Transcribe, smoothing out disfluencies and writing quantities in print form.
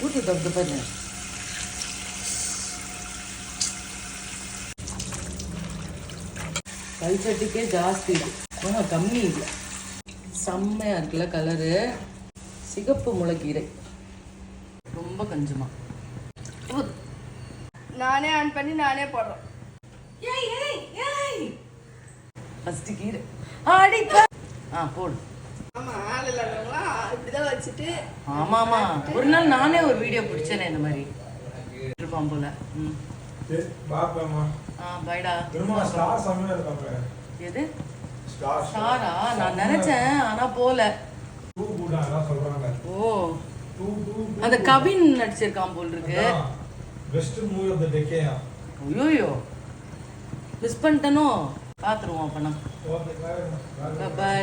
ஊற்றி தப்பு பாருங்க. கல்சட்டிக்கே ஜாஸ்தி இது, ஆனால் கம்மி இது. செம்மையாக இருக்குல்ல கலரு. சிகப்பு முளைக்கீரை ரொம்ப கொஞ்சமா. நானே ஆன் பண்ணி நானே போடுறேன். ஃபஸ்ட்டு கீரை அடிப்பா. போடு. ஆமா, ஆள் இல்லாதவங்களா இப்படிதான் வச்சுட்டு. ஆமா ஆமா, ஒரு நாள் நானே ஒரு வீடியோ பிடிச்சேனே இந்த மாதிரி இருப்பான் போல. பைடா. எது ஸ்டாரா? நான் நினைச்சேன் ஆனா போல. ஓ, அந்த கவின் நடிச்சிருக்கான் போல் இருக்கு. Best movie of the decade. ஐயோ மிஸ் பண்ணிட்டனோ. பாத்துருவோம் அப்பனா. பை.